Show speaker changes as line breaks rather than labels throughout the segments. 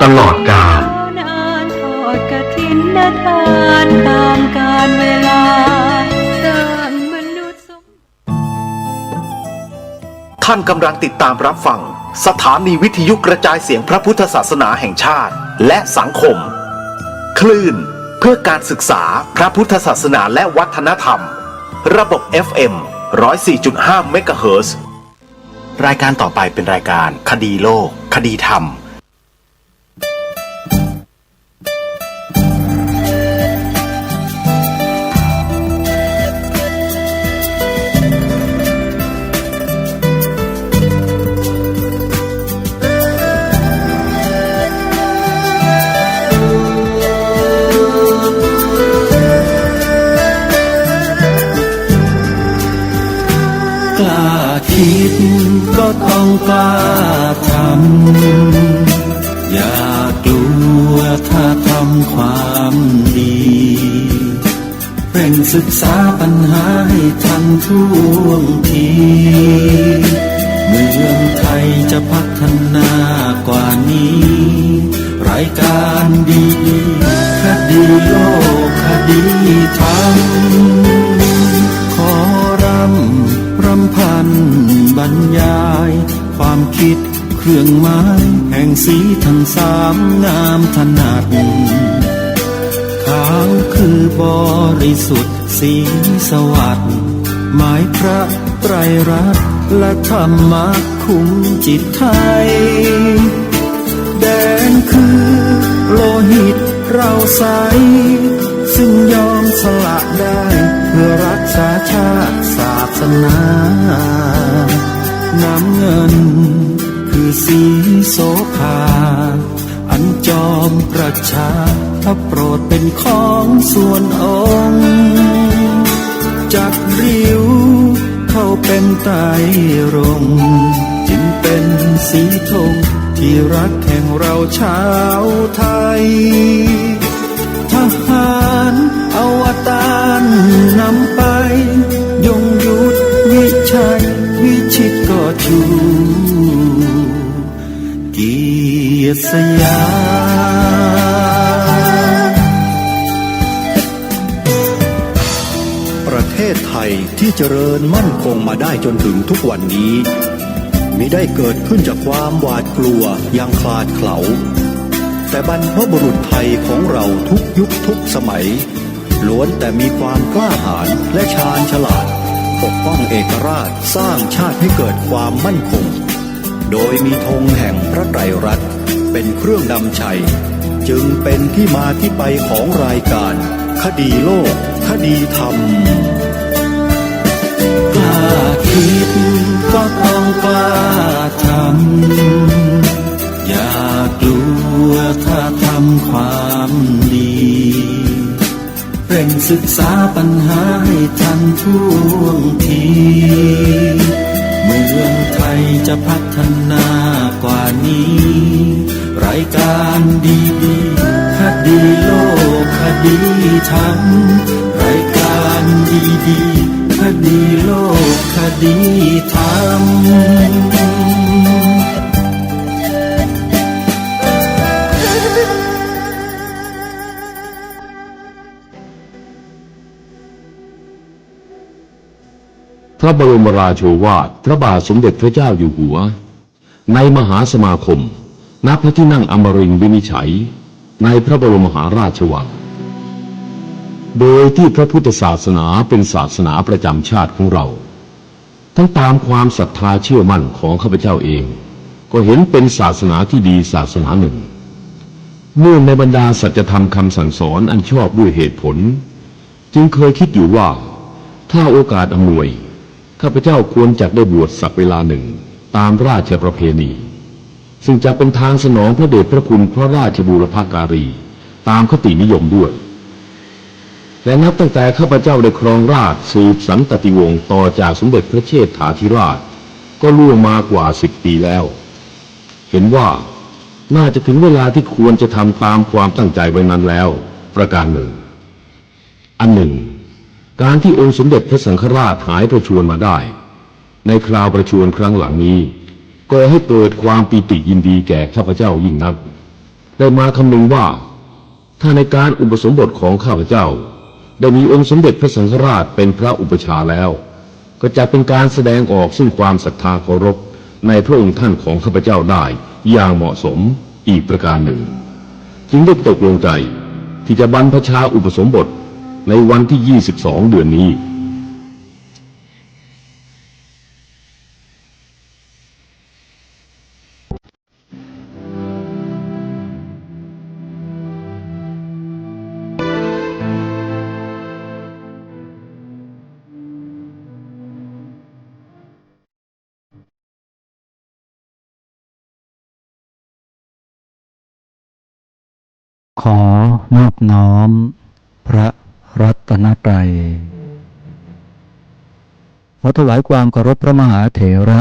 ตลอดกาล
นานทอดกฐินทานตามกาลเวลาสร้างมนุษย์
ท่านกำลังติดตามรับฟังสถานีวิทยุกระจายเสียงพระพุทธศาสนาแห่งชาติและสังคมคลื่นเพื่อการศึกษาพระพุทธศาสนาและวัฒนธรรมระบบ FM 104.5 เมกะเฮิรตซ์รายการต่อไปเป็นรายการคดีโลกคดีธรรม
คิดก็ต้องกล้าทำอย่ากลัวถ้าทำความดีเร่งศึกษาปัญหาให้ทันท่วงทีเมืองไทยจะพัฒนากว่านี้รายการดีคดีโลกคดีธรรมขอรำพันบรรยายความคิดเครื่องหมายแห่งสีทั้งสามงามถนัดขาวคือบริสุทธิ์สีสวัสดิ์หมายพระไตรรัตน์และธรรมะคุ้มจิตไทยแดงคือโลหิตเราใสซึ่งยอมสละได้เพื่อรักษาชาติศาสนาน้ำเงินคือสีโสภาอันจอมประชาพระโปรดเป็นของส่วนองค์จักริ้วเข้าเป็นไตรรงค์จึงเป็นสีธงที่รักแห่งเราชาวไทยทหารอวตารนำไปยงยุทธวิชัยวิชิตก็ชูเกียรติสยาม
ประเทศไทยที่เจริญมั่นคงมาได้จนถึงทุกวันนี้มิได้เกิดขึ้นจากความหวาดกลัวอย่างคลาดเขลาแต่บรรพบุรุษไทยของเราทุกยุคทุกสมัยล้วนแต่มีความกล้าหาญและชาญฉลาดปกป้องเอกราชสร้างชาติให้เกิดความมั่นคงโดยมีธงแห่งพระไตรรัตน์เป็นเครื่องนำชัยจึงเป็นที่มาที่ไปของรายการคดีโลกคดีธรรม
กล้าคิดก็ต้องกล้าทำอย่ากลัวถ้าทำความดีเร่งศึกษาปัญหาให้ทันท่วงทีเมืองไทยจะพัฒนากว่านี้รายการดีคดีโลกคดีธรรมรายการดีคดีโลกคดีธรรม
พระบรมราโชวาทพระบาทสมเด็จพระเจ้าอยู่หัวในมหาสมาคมณพระที่นั่งอมรินทร์วินิจฉัยในพระบรมมหาราชวังโดยที่พระพุทธศาสนาเป็นศาสนาประจำชาติของเราทั้งตามความศรัทธาเชื่อมั่นของข้าพเจ้าเองก็เห็นเป็นศาสนาที่ดีศาสนาหนึ่งเนื่องในบรรดาสัจธรรมคำสั่งสอนอันชอบด้วยเหตุผลจึงเคยคิดอยู่ว่าถ้าโอกาสอำนวยข้าพเจ้าควรจักได้บวชสักเวลาหนึ่งตามราชประเพณีซึ่งจะเป็นทางสนองพระเดชพระคุณพระราชบูรพการีตามคตินิยมด้วยและนับตั้งแต่ข้าพเจ้าได้ครองราชย์สืบสันตติวงศ์ต่อจากสมเด็จพระเชษฐาธิราชก็ล่วงมากว่า10 ปีแล้วเห็นว่าน่าจะถึงเวลาที่ควรจะทำตามความตั้งใจไว้นั้นแล้วประการหนึ่งอันหนึ่งการที่องค์สมเด็จพระสังฆราชหายประชวรมาได้ในคราวประชวรครั้งหลังนี้ก็ให้เกิดความปิติยินดีแก่ข้าพเจ้ายิ่งนัก ได้มาคำนึงว่าถ้าในการอุปสมบทของข้าพเจ้าได้มีองค์สมเด็จพระสังฆราชเป็นพระอุปชฌาย์แล้วก็จะเป็นการแสดงออกซึ่งความศรัทธาเคารพในพระองค์ท่านของข้าพเจ้าได้อย่างเหมาะสมอีกประการหนึ่งจึงได้ตกลงใจที่จะบรรพชาอุปสมบทในวันที่ 22 เดือนนี้
ขอนอบน้อมพระรัตนตรัยขอถวายความเคารพพระมหาเถระ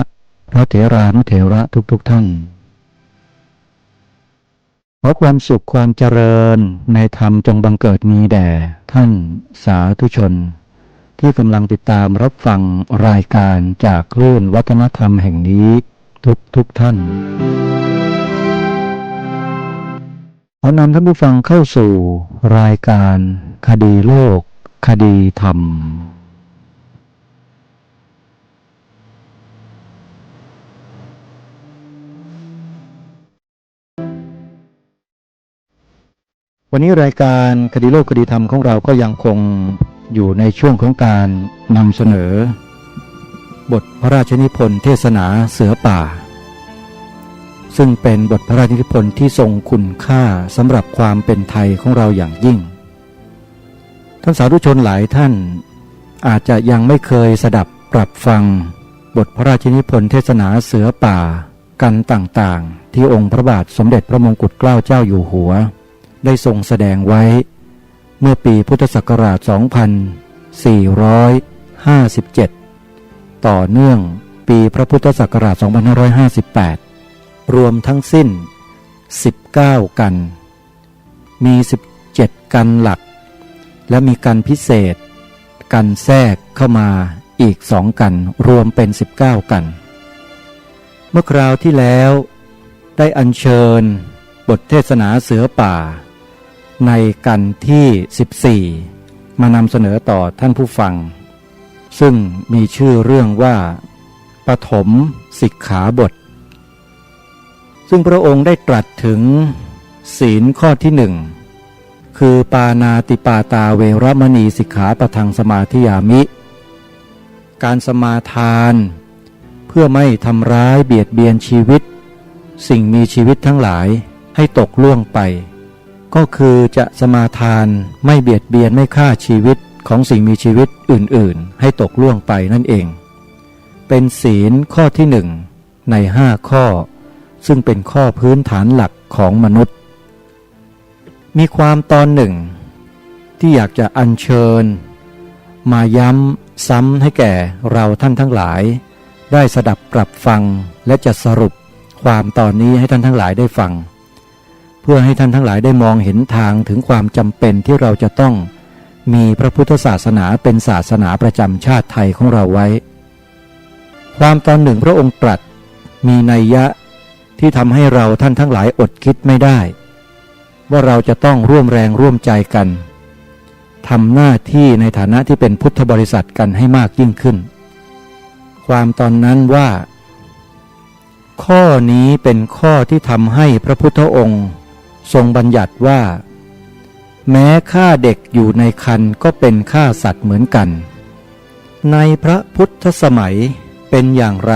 พระเถรานุเถระทุกท่านขอความสุขความเจริญในธรรมจงบังเกิดมีแด่ท่านสาธุชนที่กำลังติดตามรับฟังรายการจากคลื่นวัฒนธรรมแห่งนี้ทุกท่านขอนำท่านผู้ฟังเข้าสู่รายการคดีโลกคดีธรรมวันนี้รายการคดีโลกคดีธรรมของเราก็ยังคงอยู่ในช่วงของการนำเสนอบทพระราชนิพนธ์เทศนาเสือป่าซึ่งเป็นบทพระราชนิพนธ์ที่ทรงคุณค่าสำหรับความเป็นไทยของเราอย่างยิ่งท่านสาธุชนหลายท่านอาจจะยังไม่เคยสดับปรับฟังบทพระราชนิพนธ์เทศนาเสือป่ากันต่างๆที่องค์พระบาทสมเด็จพระมงกุฎเกล้าเจ้าอยู่หัวได้ทรงแสดงไว้เมื่อปีพุทธศักราช 2457 ต่อเนื่องปีพระพุทธศักราช 2558 รวมทั้งสิ้น 19 กัน มี 17 กันหลักและมีกันพิเศษกันแทรกเข้ามาอีก2 กันรวมเป็น 19 กันเมื่อคราวที่แล้วได้อัญเชิญบทเทศนาเสือป่าในกันที่ 14 มานำเสนอต่อท่านผู้ฟังซึ่งมีชื่อเรื่องว่าปฐมสิกขาบทซึ่งพระองค์ได้ตรัสถึงศีลข้อที่1คือปาณาติปาตาเวรมณีสิกขาปะทังสมาธิยามิการสมาทานเพื่อไม่ทำร้ายเบียดเบียนชีวิตสิ่งมีชีวิตทั้งหลายให้ตกล่วงไปก็คือจะสมาทานไม่เบียดเบียนไม่ฆ่าชีวิตของสิ่งมีชีวิตอื่นๆให้ตกล่วงไปนั่นเองเป็นศีลข้อที่1ใน5 ข้อซึ่งเป็นข้อพื้นฐานหลักของมนุษย์มีความตอนหนึ่งที่อยากจะอัญเชิญมาย้ำซ้ำให้แก่เราท่านทั้งหลายได้สดับปรับฟังและจะสรุปความตอนนี้ให้ท่านทั้งหลายได้ฟังเพื่อให้ท่านทั้งหลายได้มองเห็นทางถึงความจำเป็นที่เราจะต้องมีพระพุทธศาสนาเป็นศาสนาประจำชาติไทยของเราไว้ความตอนหนึ่งพระองค์ตรัสมีนัยยะที่ทำให้เราท่านทั้งหลายอดคิดไม่ได้ว่าเราจะต้องร่วมแรงร่วมใจกันทำหน้าที่ในฐานะที่เป็นพุทธบริษัทกันให้มากยิ่งขึ้นความตอนนั้นว่าข้อนี้เป็นข้อที่ทำให้พระพุทธองค์ทรงบัญญัติว่าแม้ฆ่าเด็กอยู่ในครรภ์ก็เป็นฆ่าสัตว์เหมือนกันในพระพุทธสมัยเป็นอย่างไร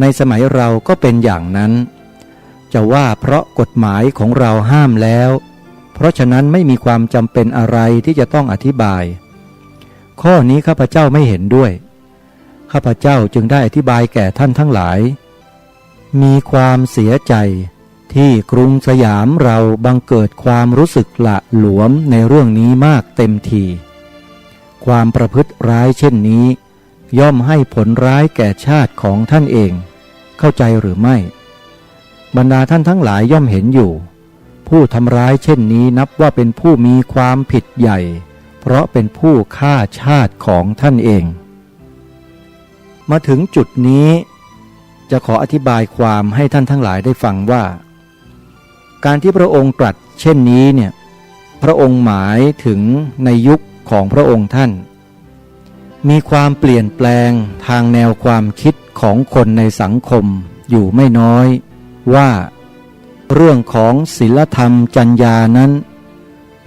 ในสมัยเราก็เป็นอย่างนั้นจะว่าเพราะกฎหมายของเราห้ามแล้วเพราะฉะนั้นไม่มีความจำเป็นอะไรที่จะต้องอธิบายข้อนี้ข้าพเจ้าไม่เห็นด้วยข้าพเจ้าจึงได้อธิบายแก่ท่านทั้งหลายมีความเสียใจที่กรุงสยามเราบังเกิดความรู้สึกละหลวมในเรื่องนี้มากเต็มทีความประพฤติร้ายเช่นนี้ย่อมให้ผลร้ายแก่ชาติของท่านเองเข้าใจหรือไม่บรรดาท่านทั้งหลายย่อมเห็นอยู่ผู้ทำร้ายเช่นนี้นับว่าเป็นผู้มีความผิดใหญ่เพราะเป็นผู้ฆ่าชาติของท่านเองมาถึงจุดนี้จะขออธิบายความให้ท่านทั้งหลายได้ฟังว่า การที่พระองค์ตรัสเช่นนี้เนี่ยพระองค์หมายถึงในยุคของพระองค์ท่านมีความเปลี่ยนแปลงทางแนวความคิดของคนในสังคมอยู่ไม่น้อยว่าเรื่องของศีลธรรมจรรยานั้น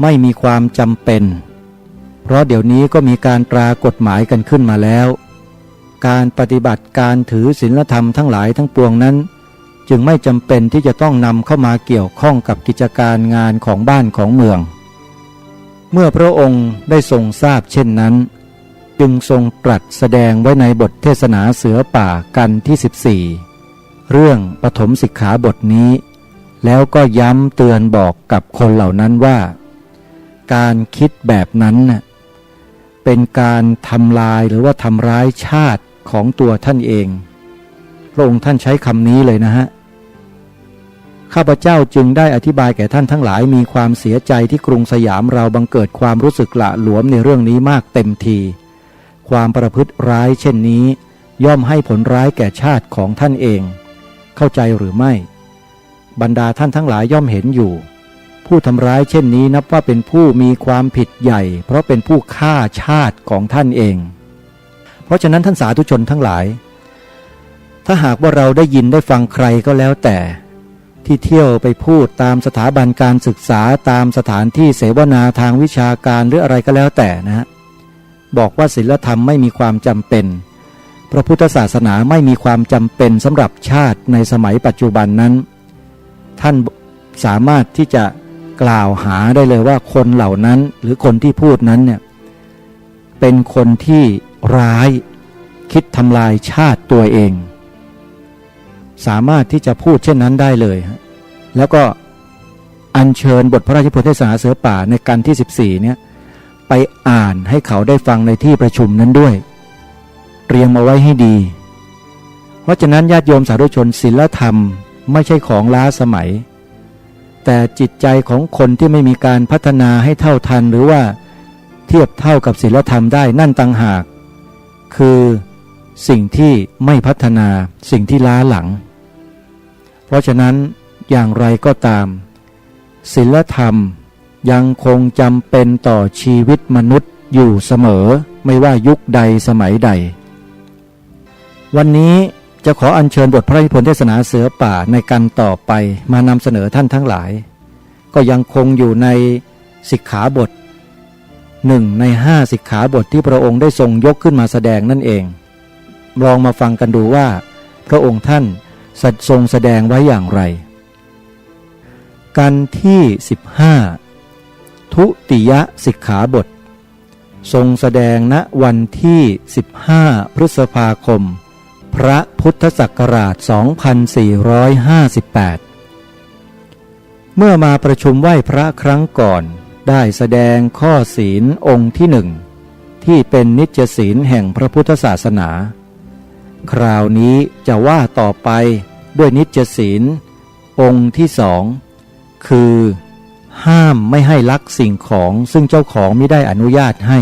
ไม่มีความจำเป็นเพราะเดี๋ยวนี้ก็มีการตรากฎหมายกันขึ้นมาแล้วการปฏิบัติการถือศีลธรรมทั้งหลายทั้งปวงนั้นจึงไม่จำเป็นที่จะต้องนำเข้ามาเกี่ยวข้องกับกิจการงานของบ้านของเมืองเมื่อพระองค์ได้ทรงทราบเช่นนั้นจึงทรงตรัสแสดงไว้ในบทเทศนาเสือป่ากันที่14เรื่องปฐมสิกขาบทนี้แล้วก็ย้ำเตือนบอกกับคนเหล่านั้นว่าการคิดแบบนั้นเป็นการทำลายหรือว่าทำร้ายชาติของตัวท่านเองพระองค์ท่านใช้คำนี้เลยนะฮะข้าพเจ้าจึงได้อธิบายแก่ท่านทั้งหลายมีความเสียใจที่กรุงสยามเราบังเกิดความรู้สึกหละหลวมในเรื่องนี้มากเต็มทีความประพฤติร้ายเช่นนี้ย่อมให้ผลร้ายแก่ชาติของท่านเองเข้าใจหรือไม่บรรดาท่านทั้งหลายย่อมเห็นอยู่ผู้ทำร้ายเช่นนี้นับว่าเป็นผู้มีความผิดใหญ่เพราะเป็นผู้ฆ่าชาติของท่านเองเพราะฉะนั้นท่านสาธุชนทั้งหลายถ้าหากว่าเราได้ยินได้ฟังใครก็แล้วแต่ที่เที่ยวไปพูดตามสถาบันการศึกษาตามสถานที่เสวนาทางวิชาการหรืออะไรก็แล้วแต่นะบอกว่าศีลธรรมไม่มีความจำเป็นพระพุทธศาสนาไม่มีความจำเป็นสำหรับชาติในสมัยปัจจุบันนั้นท่านสามารถที่จะกล่าวหาได้เลยว่าคนเหล่านั้นหรือคนที่พูดนั้นเนี่ยเป็นคนที่ร้ายคิดทำลายชาติตัวเองสามารถที่จะพูดเช่นนั้นได้เลยแล้วก็อัญเชิญบทพระราชนิพนธ์เทศนาเสือป่าในกันที่14เนี่ยไปอ่านให้เขาได้ฟังในที่ประชุมนั้นด้วยเตรียมเอาไว้ให้ดีเพราะฉะนั้นญาติโยมสาธุชนศีลธรรมไม่ใช่ของล้าสมัยแต่จิตใจของคนที่ไม่มีการพัฒนาให้เท่าทันหรือว่าเทียบเท่ากับศีลธรรมได้นั่นต่างหากคือสิ่งที่ไม่พัฒนาสิ่งที่ล้าหลังเพราะฉะนั้นอย่างไรก็ตามศีลธรรมยังคงจำเป็นต่อชีวิตมนุษย์อยู่เสมอไม่ว่ายุคใดสมัยใดวันนี้จะขออัญเชิญบทพระราชนิพนธ์เทศนาเสือป่าในกันต่อไปมานำเสนอท่านทั้งหลายก็ยังคงอยู่ในสิกขาบท1 ใน 5สิกขาบทที่พระองค์ได้ทรงยกขึ้นมาแสดงนั่นเองลองมาฟังกันดูว่าพระองค์ท่านทรงแสดงไว้อย่างไรกันที่15ทุติยสิกขาบททรงแสดงณวันที่15พฤษภาคมพระพุทธศักราช2458เมื่อมาประชุมไหว้พระครั้งก่อนได้แสดงข้อศีลองค์ที่1ที่เป็นนิจศีลแห่งพระพุทธศาสนาคราวนี้จะว่าต่อไปด้วยนิจศีลองค์ที่2คือห้ามไม่ให้ลักสิ่งของซึ่งเจ้าของมิได้อนุญาตให้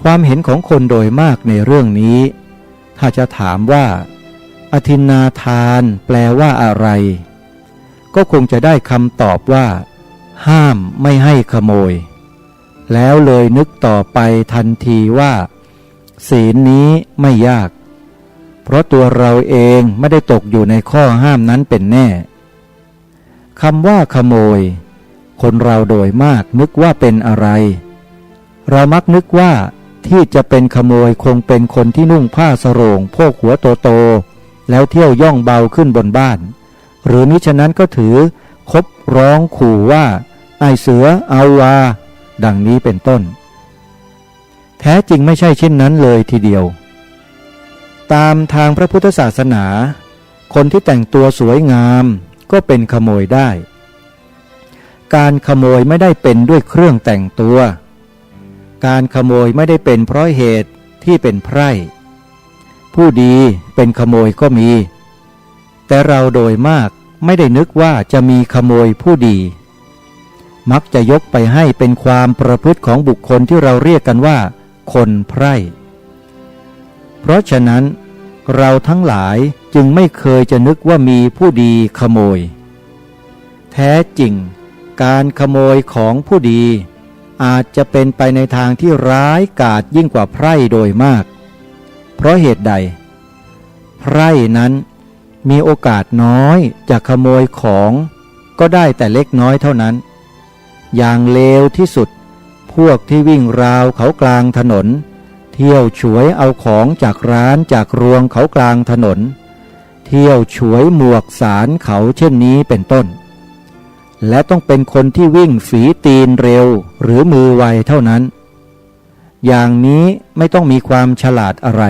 ความเห็นของคนโดยมากในเรื่องนี้ถ้าจะถามว่าอทินนาทานแปลว่าอะไรก็คงจะได้คำตอบว่าห้ามไม่ให้ขโมยแล้วเลยนึกต่อไปทันทีว่าศีลนี้ไม่ยากเพราะตัวเราเองไม่ได้ตกอยู่ในข้อห้ามนั้นเป็นแน่คำว่าขโมยคนเราโดยมากนึกว่าเป็นอะไรเรามักนึกว่าที่จะเป็นขโมยคงเป็นคนที่นุ่งผ้าสโรงโพกหัวโตๆแล้วเที่ยวย่องเบาขึ้นบนบ้านหรือมิฉะนั้นก็ถือคบร้องขู่ว่าไอ้เสือเอาวาดังนี้เป็นต้นแท้จริงไม่ใช่เช่นนั้นเลยทีเดียวตามทางพระพุทธศาสนาคนที่แต่งตัวสวยงามก็เป็นขโมยได้การขโมยไม่ได้เป็นด้วยเครื่องแต่งตัวการขโมยไม่ได้เป็นเพราะเหตุที่เป็นไพร่ผู้ดีเป็นขโมยก็มีแต่เราโดยมากไม่ได้นึกว่าจะมีขโมยผู้ดีมักจะยกไปให้เป็นความประพฤติของบุคคลที่เราเรียกกันว่าคนไพร่เพราะฉะนั้นเราทั้งหลายจึงไม่เคยจะนึกว่ามีผู้ดีขโมยแท แท้จริงการขโมยของผู้ดีอาจจะเป็นไปในทางที่ร้ายกาจยิ่งกว่าไพร่โดยมากเพราะเหตุใดไพร่นั้นมีโอกาสน้อยจะขโมยของก็ได้แต่เล็กน้อยเท่านั้นอย่างเลวที่สุดพวกที่วิ่งราวเขากลางถนนเที่ยวฉวยเอาของจากร้านจากรวงเขากลางถนนเที่ยวฉวยหมวกสารเขาเช่นนี้เป็นต้นและต้องเป็นคนที่วิ่งฝีตีนเร็วหรือมือไวเท่านั้นอย่างนี้ไม่ต้องมีความฉลาดอะไร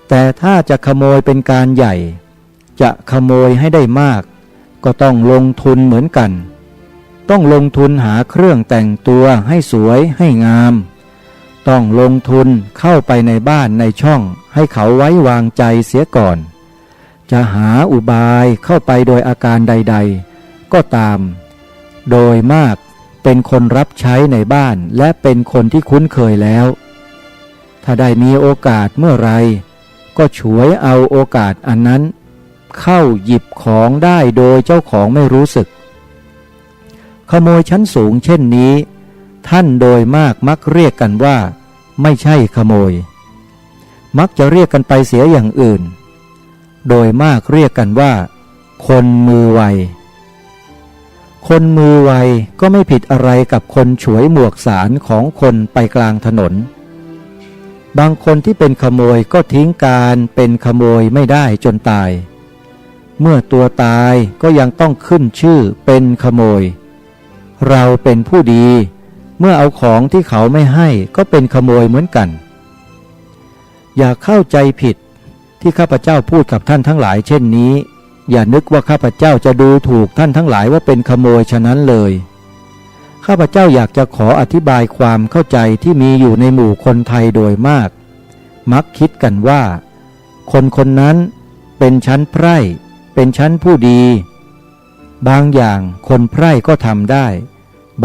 แต่ถ้าจะขโมยเป็นการใหญ่จะขโมยให้ได้มากก็ต้องลงทุนเหมือนกันต้องลงทุนหาเครื่องแต่งตัวให้สวยให้งามต้องลงทุนเข้าไปในบ้านในช่องให้เขาไว้วางใจเสียก่อนจะหาอุบายเข้าไปโดยอาการใดๆก็ตามโดยมากเป็นคนรับใช้ในบ้านและเป็นคนที่คุ้นเคยแล้วถ้าได้มีโอกาสเมื่อไรก็ฉวยเอาโอกาสอันนั้นเข้าหยิบของได้โดยเจ้าของไม่รู้สึกขโมยชั้นสูงเช่นนี้ท่านโดยมากมักเรียกกันว่าไม่ใช่ขโมยมักจะเรียกกันไปเสียอย่างอื่นโดยมากเรียกกันว่าคนมือไวคนมือไวก็ไม่ผิดอะไรกับคนฉวยหมวกสารของคนไปกลางถนนบางคนที่เป็นขโมยก็ทิ้งการเป็นขโมยไม่ได้จนตายเมื่อตัวตายก็ยังต้องขึ้นชื่อเป็นขโมยเราเป็นผู้ดีเมื่อเอาของที่เขาไม่ให้ก็เป็นขโมยเหมือนกันอย่าเข้าใจผิดที่ข้าพเจ้าพูดกับท่านทั้งหลายเช่นนี้อย่านึกว่าข้าพเจ้าจะดูถูกท่านทั้งหลายว่าเป็นขโมยฉะนั้นเลยข้าพเจ้าอยากจะขออธิบายความเข้าใจที่มีอยู่ในหมู่คนไทยโดยมากมักคิดกันว่าคนคนนั้นเป็นชั้นไพร่เป็นชั้นผู้ดีบางอย่างคนไพร่ก็ทำได้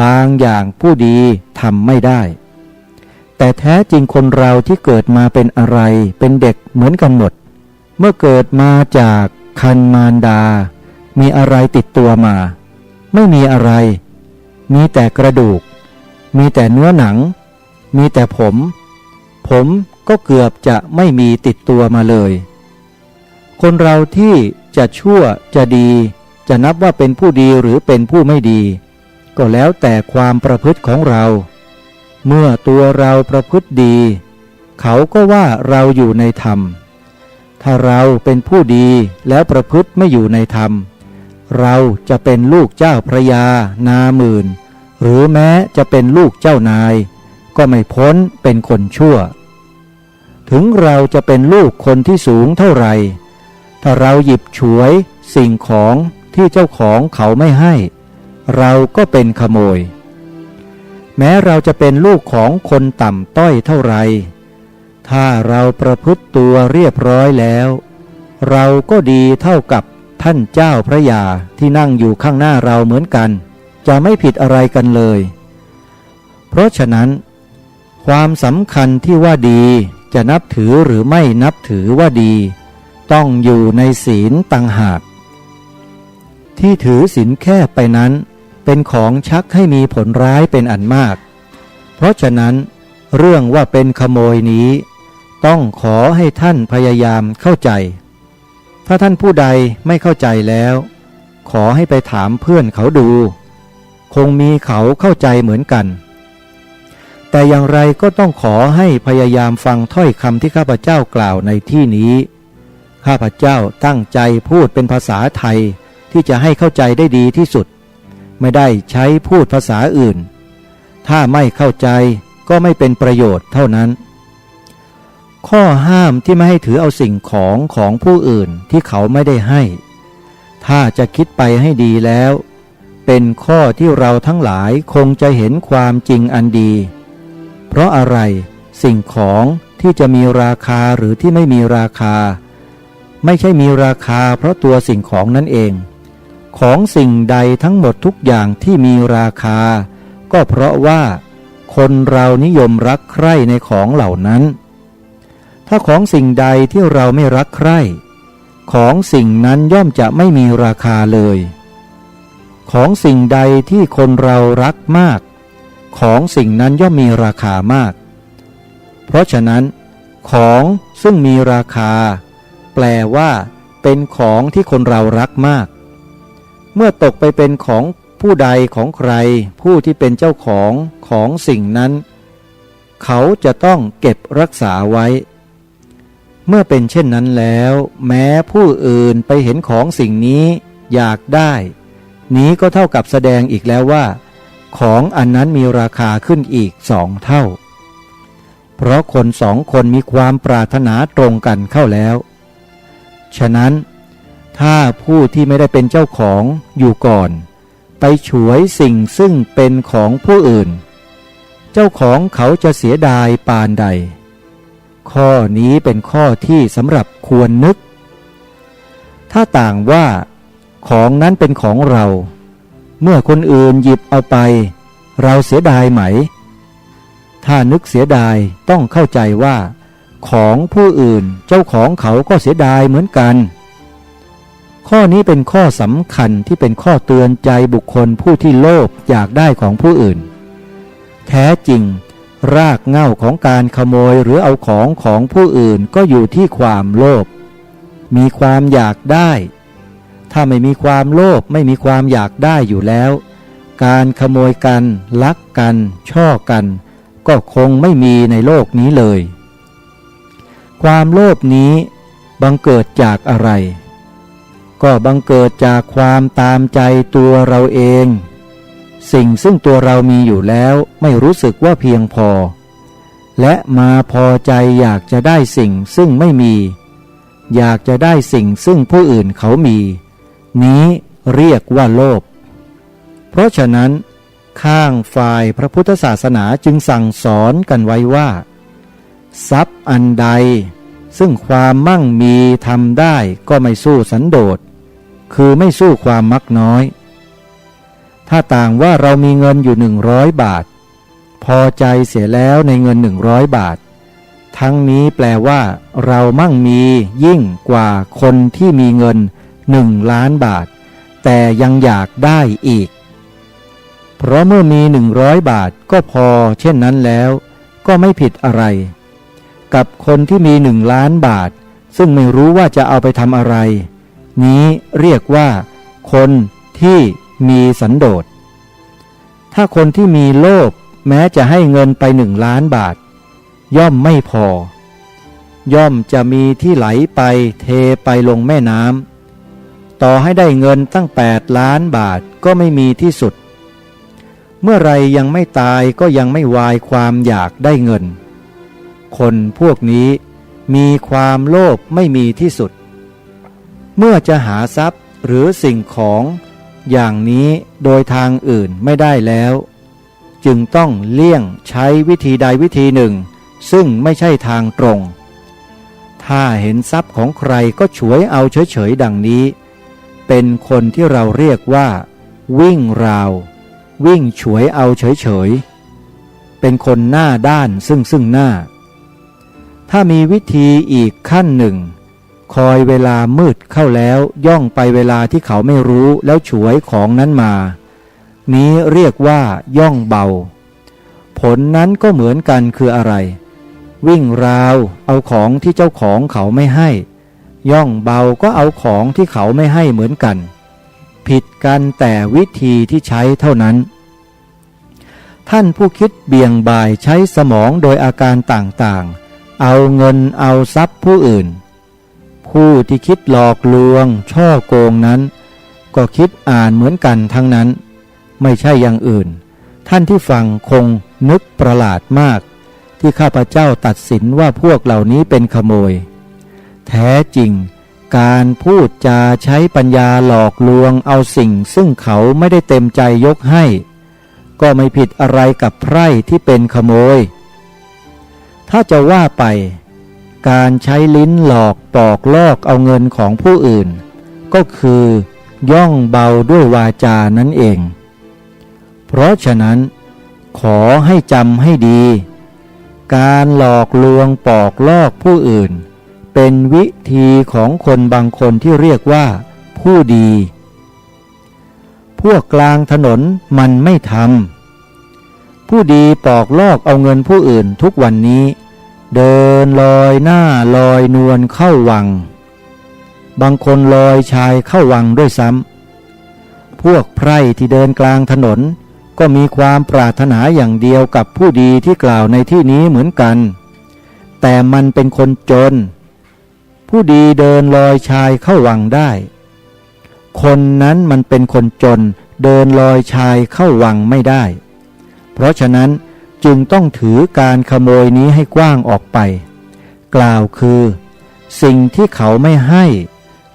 บางอย่างผู้ดีทำไม่ได้แต่แท้จริงคนเราที่เกิดมาเป็นอะไรเป็นเด็กเหมือนกันหมดเมื่อเกิดมาจากครรภ์มารดามีอะไรติดตัวมาไม่มีอะไรมีแต่กระดูกมีแต่เนื้อหนังมีแต่ผมก็เกือบจะไม่มีติดตัวมาเลยคนเราที่จะชั่วจะดีจะนับว่าเป็นผู้ดีหรือเป็นผู้ไม่ดีก็แล้วแต่ความประพฤติของเราเมื่อตัวเราประพฤติดีเขาก็ว่าเราอยู่ในธรรมถ้าเราเป็นผู้ดีแล้วประพฤติไม่อยู่ในธรรมเราจะเป็นลูกเจ้าพระยานาหมื่นหรือแม้จะเป็นลูกเจ้านายก็ไม่พ้นเป็นคนชั่วถึงเราจะเป็นลูกคนที่สูงเท่าไหร่ถ้าเราหยิบฉวยสิ่งของที่เจ้าของเขาไม่ให้เราก็เป็นขโมยแม้เราจะเป็นลูกของคนต่ำต้อยเท่าไรถ้าเราประพฤติตัวเรียบร้อยแล้วเราก็ดีเท่ากับท่านเจ้าพระยาที่นั่งอยู่ข้างหน้าเราเหมือนกันจะไม่ผิดอะไรกันเลยเพราะฉะนั้นความสำคัญที่ว่าดีจะนับถือหรือไม่นับถือว่าดีต้องอยู่ในศีลต่างหากที่ถือศีลแค่ไปนั้นเป็นของชักให้มีผลร้ายเป็นอันมากเพราะฉะนั้นเรื่องว่าเป็นขโมยนี้ต้องขอให้ท่านพยายามเข้าใจถ้าท่านผู้ใดไม่เข้าใจแล้วขอให้ไปถามเพื่อนเขาดูคงมีเขาเข้าใจเหมือนกันแต่อย่างไรก็ต้องขอให้พยายามฟังถ้อยคำที่ข้าพเจ้ากล่าวในที่นี้ข้าพเจ้าตั้งใจพูดเป็นภาษาไทยที่จะให้เข้าใจได้ดีที่สุดไม่ได้ใช้พูดภาษาอื่นถ้าไม่เข้าใจก็ไม่เป็นประโยชน์เท่านั้นข้อห้ามที่ไม่ให้ถือเอาสิ่งของผู้อื่นที่เขาไม่ได้ให้ถ้าจะคิดไปให้ดีแล้วเป็นข้อที่เราทั้งหลายคงจะเห็นความจริงอันดีเพราะอะไรสิ่งของที่จะมีราคาหรือที่ไม่มีราคาไม่ใช่มีราคาเพราะตัวสิ่งของนั่นเองของสิ่งใดทั้งหมดทุกอย่างที่มีราคาก็เพราะว่าคนเรานิยมรักใคร่ในของเหล่านั้นถ้าของสิ่งใดที่เราไม่รักใคร่ของสิ่งนั้นย่อมจะไม่มีราคาเลย ของสิ่งใดที่คนเรารักมากของสิ่งนั้นย่อมมีราคามากเพราะฉะนั้นของซึ่งมีราคาแปลว่าเป็นของที่คนเรารักมากเมื่อตกไปเป็นของผู้ใดของใครผู้ที่เป็นเจ้าของของสิ่งนั้นเขาจะต้องเก็บรักษาไว้เมื่อเป็นเช่นนั้นแล้วแม้ผู้อื่นไปเห็นของสิ่งนี้อยากได้นี้ก็เท่ากับแสดงอีกแล้วว่าของอันนั้นมีราคาขึ้นอีก2 เท่าเพราะคน2 คนมีความปรารถนาตรงกันเข้าแล้วฉะนั้นถ้าผู้ที่ไม่ได้เป็นเจ้าของอยู่ก่อนไปฉวยสิ่งซึ่งเป็นของผู้อื่นเจ้าของเขาจะเสียดายปานใดข้อนี้เป็นข้อที่สำหรับควรนึกถ้าต่างว่าของนั้นเป็นของเราเมื่อคนอื่นหยิบเอาไปเราเสียดายไหมถ้านึกเสียดายต้องเข้าใจว่าของผู้อื่นเจ้าของเขาก็เสียดายเหมือนกันข้อนี้เป็นข้อสำคัญที่เป็นข้อเตือนใจบุคคลผู้ที่โลภอยากได้ของผู้อื่นแท้จริงรากเหง้าของการขโมยหรือเอาของผู้อื่นก็อยู่ที่ความโลภมีความอยากได้ถ้าไม่มีความโลภไม่มีความอยากได้อยู่แล้วการขโมยกันลักกันช่อกันก็คงไม่มีในโลกนี้เลยความโลภนี้บังเกิดจากอะไรก็บังเกิดจากความตามใจตัวเราเองสิ่งซึ่งตัวเรามีอยู่แล้วไม่รู้สึกว่าเพียงพอและมาพอใจอยากจะได้สิ่งซึ่งไม่มีอยากจะได้สิ่งซึ่งผู้อื่นเขามีนี้เรียกว่าโลภเพราะฉะนั้นข้างฝ่ายพระพุทธศาสนาจึงสั่งสอนกันไว้ว่าทรัพย์อันใดซึ่งความมั่งมีทำได้ก็ไม่สู้สันโดษคือไม่สู้ความมักน้อยถ้าต่างว่าเรามีเงินอยู่100 บาทพอใจเสียแล้วในเงิน100 บาททั้งนี้แปลว่าเรามั่งมียิ่งกว่าคนที่มีเงิน1 ล้านบาทแต่ยังอยากได้อีกเพราะเมื่อมี100 บาทก็พอเช่นนั้นแล้วก็ไม่ผิดอะไรกับคนที่มี1 ล้านบาทซึ่งไม่รู้ว่าจะเอาไปทำอะไรนี้เรียกว่าคนที่มีสันโดษถ้าคนที่มีโลภแม้จะให้เงินไป1 ล้านบาทย่อมไม่พอย่อมจะมีที่ไหลไปเทไปลงแม่น้ำต่อให้ได้เงินตั้ง8 ล้านบาทก็ไม่มีที่สุดเมื่อไรยังไม่ตายก็ยังไม่วายความอยากได้เงินคนพวกนี้มีความโลภไม่มีที่สุดเมื่อจะหาทรัพย์หรือสิ่งของอย่างนี้โดยทางอื่นไม่ได้แล้วจึงต้องเลี่ยงใช้วิธีใดวิธีหนึ่งซึ่งไม่ใช่ทางตรงถ้าเห็นทรัพย์ของใครก็ฉวยเอาเฉยๆดังนี้เป็นคนที่เราเรียกว่าวิ่งราววิ่งฉวยเอาเฉยๆเป็นคนหน้าด้านซึ่งหน้าถ้ามีวิธีอีกขั้นหนึ่งคอยเวลามืดเข้าแล้วย่องไปเวลาที่เขาไม่รู้แล้วฉวยของนั้นมานี้เรียกว่าย่องเบาผลนั้นก็เหมือนกันคืออะไรวิ่งราวเอาของที่เจ้าของเขาไม่ให้ย่องเบาก็เอาของที่เขาไม่ให้เหมือนกันผิดกันแต่วิธีที่ใช้เท่านั้นท่านผู้คิดเบี่ยงบ่ายใช้สมองโดยอาการต่างๆเอาเงินเอาทรัพย์ผู้อื่นผู้ที่คิดหลอกลวงช่อโกงนั้นก็คิดอ่านเหมือนกันทั้งนั้นไม่ใช่อย่างอื่นท่านที่ฟังคงนึกประหลาดมากที่ข้าพเจ้าตัดสินว่าพวกเหล่านี้เป็นขโมยแท้จริงการพูดจาใช้ปัญญาหลอกลวงเอาสิ่งซึ่งเขาไม่ได้เต็มใจยกให้ก็ไม่ผิดอะไรกับไพร่ที่เป็นขโมยถ้าจะว่าไปการใช้ลิ้นหลอกปอกลอกเอาเงินของผู้อื่นก็คือย่องเบาด้วยวาจานั่นเองเพราะฉะนั้นขอให้จำให้ดีการหลอกลวงปอกลอกผู้อื่นเป็นวิธีของคนบางคนที่เรียกว่าผู้ดีผ พวกกลางถนนมันไม่ทำผู้ดีปอกลอกเอาเงินผู้อื่นทุกวันนี้เดินลอยหน้าลอยนวลเข้าวังบางคนลอยชายเข้าวังด้วยซ้ำพวกไพร่ที่เดินกลางถนนก็มีความปรารถนาอย่างเดียวกับผู้ดีที่กล่าวในที่นี้เหมือนกันแต่มันเป็นคนจนผู้ดีเดินลอยชายเข้าวังได้คนนั้นมันเป็นคนจนเดินลอยชายเข้าวังไม่ได้เพราะฉะนั้นจึงต้องถือการขโมยนี้ให้กว้างออกไปกล่าวคือสิ่งที่เขาไม่ให้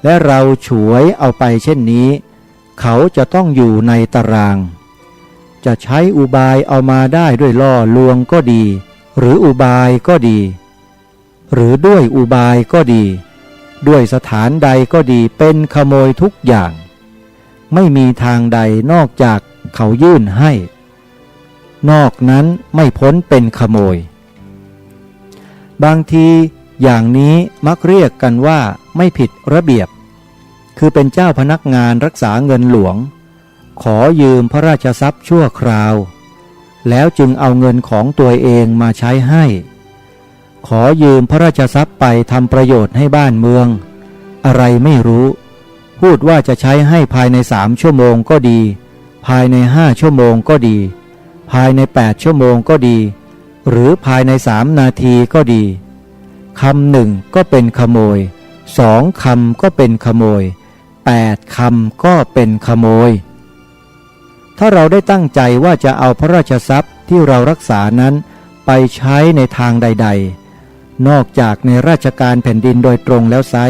และเราฉวยเอาไปเช่นนี้เขาจะต้องอยู่ในตารางจะใช้อุบายเอามาได้ด้วยล่อลวงก็ดีหรืออุบายก็ดีหรือด้วยอุบายก็ดีด้วยสถานใดก็ดีเป็นขโมยทุกอย่างไม่มีทางใดนอกจากเขายื่นให้นอกนั้นไม่พ้นเป็นขโมยบางทีอย่างนี้มักเรียกกันว่าไม่ผิดระเบียบคือเป็นเจ้าพนักงานรักษาเงินหลวงขอยืมพระราชทรัพย์ชั่วคราวแล้วจึงเอาเงินของตัวเองมาใช้ให้ขอยืมพระราชทรัพย์ไปทำประโยชน์ให้บ้านเมืองอะไรไม่รู้พูดว่าจะใช้ให้ภายใน3 ชั่วโมงก็ดีภายใน5 ชั่วโมงก็ดีภายใน8 ชั่วโมงก็ดีหรือภายใน3 นาทีก็ดีคำหนึ่งก็เป็นขโมย2 คำก็เป็นขโมย8 คำก็เป็นขโมยถ้าเราได้ตั้งใจว่าจะเอาพระราชทรัพย์ที่เรารักษานั้นไปใช้ในทางใดๆนอกจากในราชการแผ่นดินโดยตรงแล้วไซร้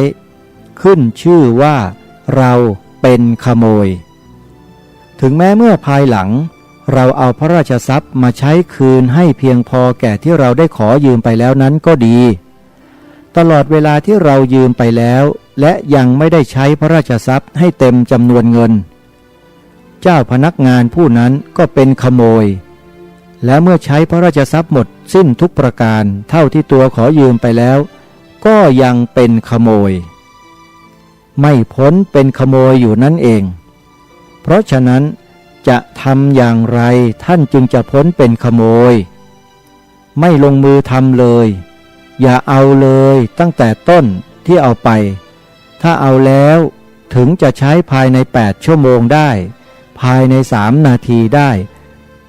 ขึ้นชื่อว่าเราเป็นขโมยถึงแม้เมื่อภายหลังเราเอาพระราชทรัพย์มาใช้คืนให้เพียงพอแก่ที่เราได้ขอยืมไปแล้วนั้นก็ดีตลอดเวลาที่เรายืมไปแล้วและยังไม่ได้ใช้พระราชทรัพย์ให้เต็มจำนวนเงินเจ้าพนักงานผู้นั้นก็เป็นขโมยและเมื่อใช้พระราชทรัพย์หมดสิ้นทุกประการเท่าที่ตัวขอยืมไปแล้วก็ยังเป็นขโมยไม่พ้นเป็นขโมยอยู่นั่นเองเพราะฉะนั้นจะทำอย่างไรท่านจึงจะพ้นเป็นขโมยไม่ลงมือทำเลยอย่าเอาเลยตั้งแต่ต้นที่เอาไปถ้าเอาแล้วถึงจะใช้ภายใน8 ชั่วโมงได้ภายใน3 นาทีได้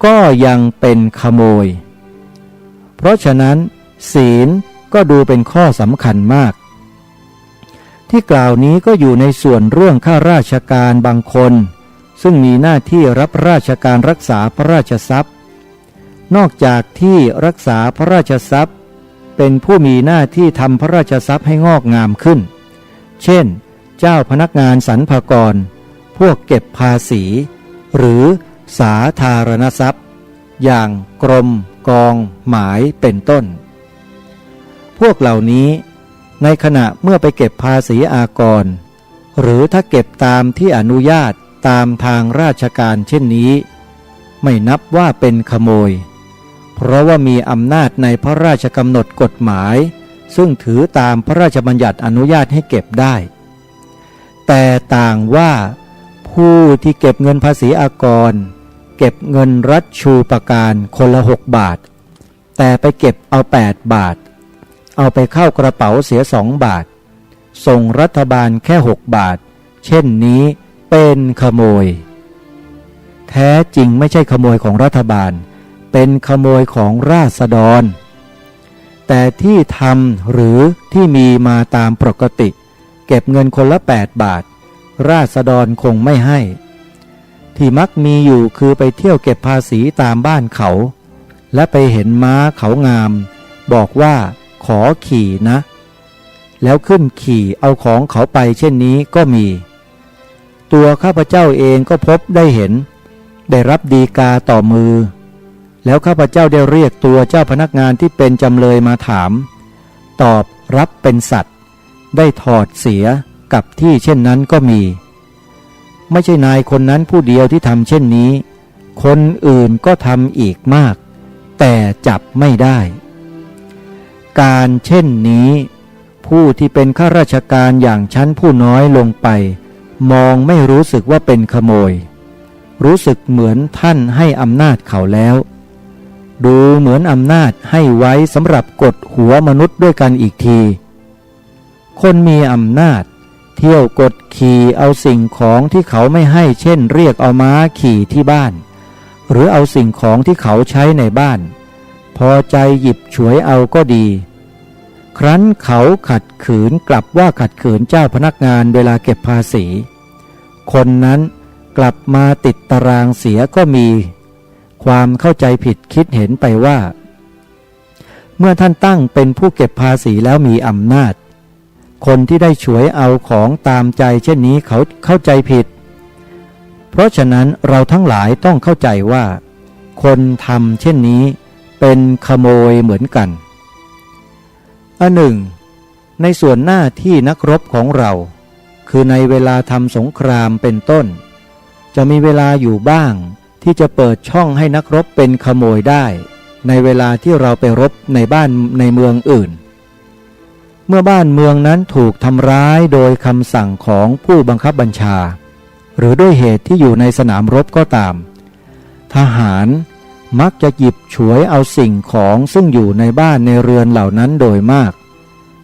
ก็ยังเป็นขโมยเพราะฉะนั้นศีลก็ดูเป็นข้อสำคัญมากที่กล่าวนี้ก็อยู่ในส่วนเรื่องข้าราชการบางคนซึ่งมีหน้าที่รับราชการรักษาพระราชทรัพย์นอกจากที่รักษาพระราชทรัพย์เป็นผู้มีหน้าที่ทำพระราชทรัพย์ให้งอกงามขึ้นเช่นเจ้าพนักงานสรรพากรพวกเก็บภาษีหรือสาธารณทรัพย์อย่างกรมกองหมายเป็นต้นพวกเหล่านี้ในขณะเมื่อไปเก็บภาษีอากรหรือถ้าเก็บตามที่อนุญาตตามทางราชการเช่นนี้ไม่นับว่าเป็นขโมยเพราะว่ามีอำนาจในพระราชกำหนดกฎหมายซึ่งถือตามพระราชบัญญัติอนุญาตให้เก็บได้แต่ต่างว่าผู้ที่เก็บเงินภาษีอากรเก็บเงินรัฐชูปการคนละ6 บาทแต่ไปเก็บเอา8 บาทเอาไปเข้ากระเป๋าเสีย2 บาทส่งรัฐบาลแค่6 บาทเช่นนี้เป็นขโมยแท้จริงไม่ใช่ขโมยของรัฐบาลเป็นขโมยของราษฎรแต่ที่ทำหรือที่มีมาตามปกติเก็บเงินคนละ8 บาทราษฎรคงไม่ให้ที่มักมีอยู่คือไปเที่ยวเก็บภาษีตามบ้านเขาและไปเห็นม้าเขางามบอกว่าขอขี่นะแล้วขึ้นขี่เอาของเขาไปเช่นนี้ก็มีตัวข้าพเจ้าเองก็พบได้เห็นได้รับฎีกาต่อมือแล้วข้าพเจ้าได้เรียกตัวเจ้าพนักงานที่เป็นจำเลยมาถามตอบรับเป็นสัตว์ได้ถอดเสียกับที่เช่นนั้นก็มีไม่ใช่นายคนนั้นผู้เดียวที่ทำเช่นนี้คนอื่นก็ทำอีกมากแต่จับไม่ได้การเช่นนี้ผู้ที่เป็นข้าราชการอย่างชั้นผู้น้อยลงไปมองไม่รู้สึกว่าเป็นขโมย รู้สึกเหมือนท่านให้อำนาจเขาแล้วดูเหมือนอำนาจให้ไว้สำหรับกดหัวมนุษย์ด้วยกันอีกทีคนมีอำนาจเที่ยวกดขี่เอาสิ่งของที่เขาไม่ให้เช่นเรียกเอาม้าขี่ที่บ้านหรือเอาสิ่งของที่เขาใช้ในบ้านพอใจหยิบฉวยเอาก็ดีครั้นเขาขัดขืนกลับว่าขัดขืนเจ้าพนักงานเวลาเก็บภาษีคนนั้นกลับมาติดตารางเสียก็มีความเข้าใจผิดคิดเห็นไปว่าเมื่อท่านตั้งเป็นผู้เก็บภาษีแล้วมีอำนาจคนที่ได้ฉวยเอาของตามใจเช่นนี้เขาเข้าใจผิดเพราะฉะนั้นเราทั้งหลายต้องเข้าใจว่าคนทำเช่นนี้เป็นขโมยเหมือนกันอันหนึ่งในส่วนหน้าที่นักรบของเราคือในเวลาทำสงครามเป็นต้นจะมีเวลาอยู่บ้างที่จะเปิดช่องให้นักรบเป็นขโมยได้ในเวลาที่เราไปรบในบ้านในเมืองอื่นเมื่อบ้านเมืองนั้นถูกทำร้ายโดยคำสั่งของผู้บังคับบัญชาหรือด้วยเหตุที่อยู่ในสนามรบก็ตามทหารมักจะหยิบฉวยเอาสิ่งของซึ่งอยู่ในบ้านในเรือนเหล่านั้นโดยมาก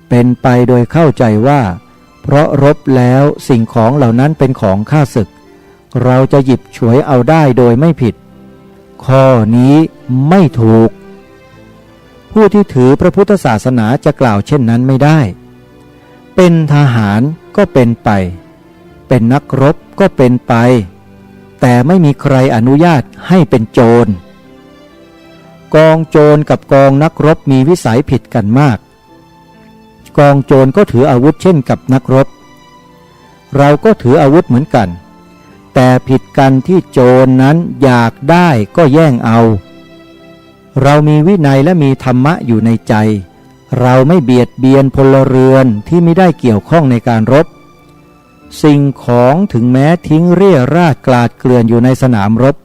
เป็นไปโดยเข้าใจว่าเพราะรบแล้วสิ่งของเหล่านั้นเป็นของข้าศึกเราจะหยิบฉวยเอาได้โดยไม่ผิดข้อนี้ไม่ถูกผู้ที่ถือพระพุทธศาสนาจะกล่าวเช่นนั้นไม่ได้เป็นทหารก็เป็นไปเป็นนักรบก็เป็นไปแต่ไม่มีใครอนุญาตให้เป็นโจรกองโจรกับกองนักรบมีวิสัยผิดกันมากกองโจรก็ถืออาวุธเช่นกับนักรบเราก็ถืออาวุธเหมือนกันแต่ผิดกันที่โจรนั้นอยากได้ก็แย่งเอาเรามีวินัยและมีธรรมะอยู่ในใจเราไม่เบียดเบียนพลเรือนที่ไม่ได้เกี่ยวข้องในการรบสิ่งของถึงแม้ทิ้งเรี่ยราดกลาดเกลื่อนอยู่ในสนามรบ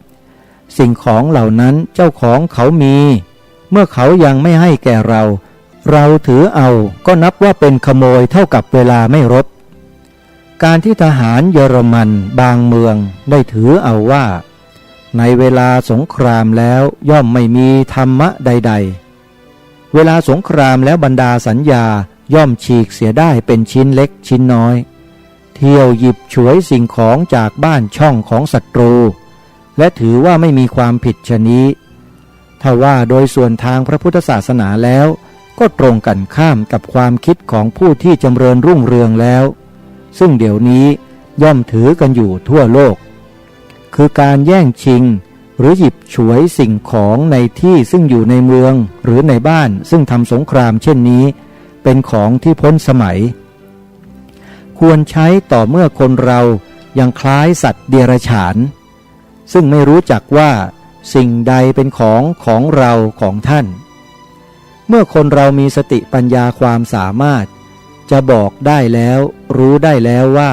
สิ่งของเหล่านั้นเจ้าของเขามีเมื่อเขายังไม่ให้แก่เราเราถือเอาก็นับว่าเป็นขโมยเท่ากับเวลาไม่รบการที่ทหารเยอรมันบางเมืองได้ถือเอาว่าในเวลาสงครามแล้วย่อมไม่มีธรรมะใดๆเวลาสงครามแล้วบรรดาสัญญาย่อมฉีกเสียได้เป็นชิ้นเล็กชิ้นน้อยเที่ยวหยิบฉวยสิ่งของจากบ้านช่องของศัตรูและถือว่าไม่มีความผิดชะนี้ถ้าว่าโดยส่วนทางพระพุทธศาสนาแล้วก็ตรงกันข้ามกับความคิดของผู้ที่จำเริญรุ่งเรืองแล้วซึ่งเดี๋ยวนี้ย่อมถือกันอยู่ทั่วโลกคือการแย่งชิงหรือหยิบฉวยสิ่งของในที่ซึ่งอยู่ในเมืองหรือในบ้านซึ่งทำสงครามเช่นนี้เป็นของที่พ้นสมัยควรใช้ต่อเมื่อคนเรายังคล้ายสัตว์เดรัจฉานซึ่งไม่รู้จักว่าสิ่งใดเป็นของเราของท่านเมื่อคนเรามีสติปัญญาความสามารถจะบอกได้แล้วรู้ได้แล้วว่า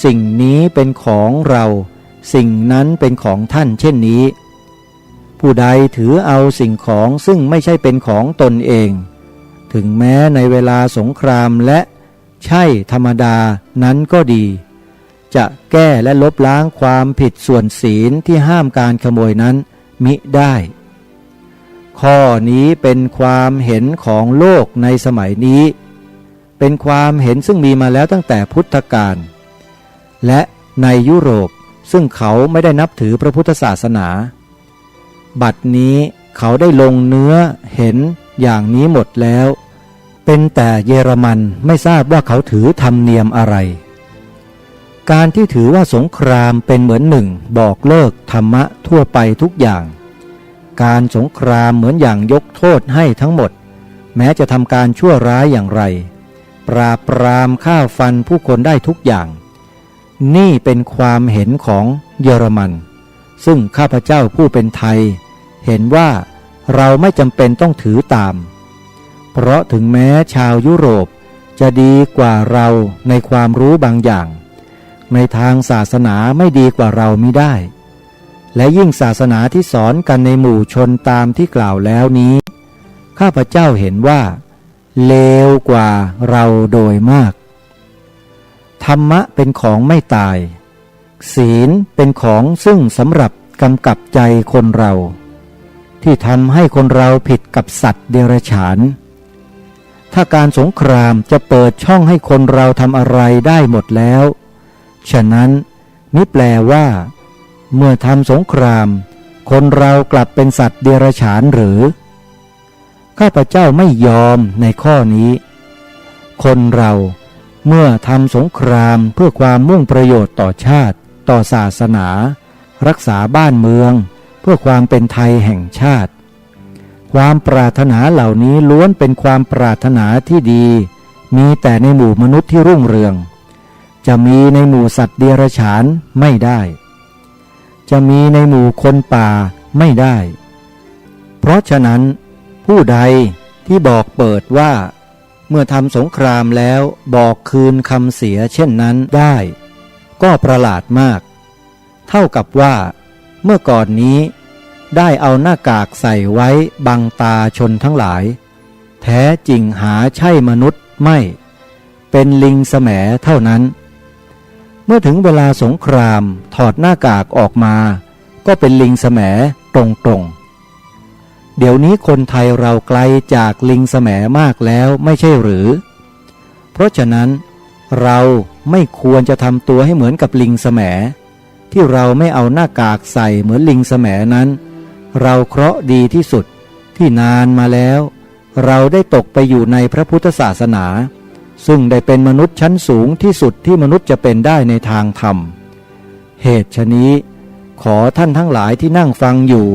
สิ่งนี้เป็นของเราสิ่งนั้นเป็นของท่านเช่นนี้ผู้ใดถือเอาสิ่งของซึ่งไม่ใช่เป็นของตนเองถึงแม้ในเวลาสงครามและใช่ธรรมดานั้นก็ดีจะแก้และลบล้างความผิดส่วนศีลที่ห้ามการขโมยนั้นมิได้ข้อนี้เป็นความเห็นของโลกในสมัยนี้เป็นความเห็นซึ่งมีมาแล้วตั้งแต่พุทธกาลและในยุโรปซึ่งเขาไม่ได้นับถือพระพุทธศาสนาบัดนี้เขาได้ลงเนื้อเห็นอย่างนี้หมดแล้วเป็นแต่เยอรมันไม่ทราบว่าเขาถือธรรมเนียมอะไรการที่ถือว่าสงครามเป็นเหมือนหนึ่งบอกเลิกธรรมะทั่วไปทุกอย่างการสงครามเหมือนอย่างยกโทษให้ทั้งหมดแม้จะทำการชั่วร้ายอย่างไรปราบปรามฆ่าฟันผู้คนได้ทุกอย่างนี่เป็นความเห็นของเยอรมันซึ่งข้าพเจ้าผู้เป็นไทยเห็นว่าเราไม่จำเป็นต้องถือตามเพราะถึงแม้ชาวยุโรปจะดีกว่าเราในความรู้บางอย่างในทางศาสนาไม่ดีกว่าเรามิได้และยิ่งศาสนาที่สอนกันในหมู่ชนตามที่กล่าวแล้วนี้ข้าพเจ้าเห็นว่าเลวกว่าเราโดยมากธรรมะเป็นของไม่ตาย ศีลเป็นของซึ่งสำหรับกำกับใจคนเราที่ทำให้คนเราผิดกับสัตว์เดรัจฉานถ้าการสงครามจะเปิดช่องให้คนเราทำอะไรได้หมดแล้วฉะนั้นมิแปลว่าเมื่อทำสงครามคนเรากลับเป็นสัตว์เดรัจฉานหรือข้าพเจ้าไม่ยอมในข้อนี้คนเราเมื่อทำสงครามเพื่อความมุ่งประโยชน์ต่อชาติต่อศาสนารักษาบ้านเมืองเพื่อความเป็นไทยแห่งชาติความปรารถนาเหล่านี้ล้วนเป็นความปรารถนาที่ดีมีแต่ในหมู่มนุษย์ที่รุ่งเรืองจะมีในหมู่สัตว์เดรัจฉานไม่ได้จะมีในหมู่คนป่าไม่ได้เพราะฉะนั้นผู้ใดที่บอกเปิดว่าเมื่อทำสงครามแล้วบอกคืนคำเสียเช่นนั้นได้ก็ประหลาดมากเท่ากับว่าเมื่อก่อนนี้ได้เอาหน้ากากใส่ไว้บังตาชนทั้งหลายแท้จริงหาใช่มนุษย์ไม่เป็นลิงแสมเท่านั้นเมื่อถึงเวลาสงครามถอดหน้ากากออกมาก็เป็นลิงแสมตรงๆเดี๋ยวนี้คนไทยเราไกลจากลิงแสมมากแล้วไม่ใช่หรือเพราะฉะนั้นเราไม่ควรจะทำตัวให้เหมือนกับลิงแสมที่เราไม่เอาหน้ากากใส่เหมือนลิงแสมนั้นเราเคราะห์ดีที่สุดที่นานมาแล้วเราได้ตกไปอยู่ในพระพุทธศาสนาซึ่งได้เป็นมนุษย์ชั้นสูงที่สุดที่มนุษย์จะเป็นได้ในทางธรรมเหตุฉะนี้ขอท่านทั้งหลายที่นั่งฟังอยู่